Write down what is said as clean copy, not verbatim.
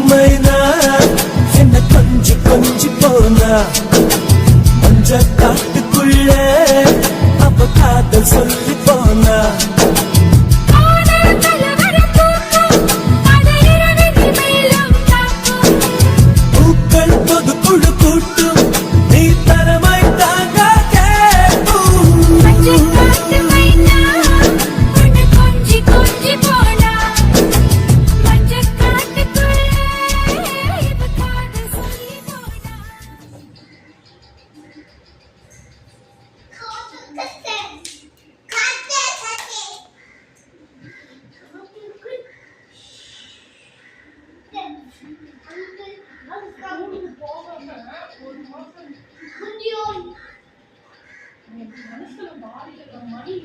மைனா என்ன கொஞ்சி கொஞ்சி போனா மஞ்ச காட்டுக்குள்ள அவ காதல் சொல்லி போனா பூக்கள் பொது குழு கூட்டும் நீ தரமாய் தாங்க மனசுல பாதிக்கிற மாதிரி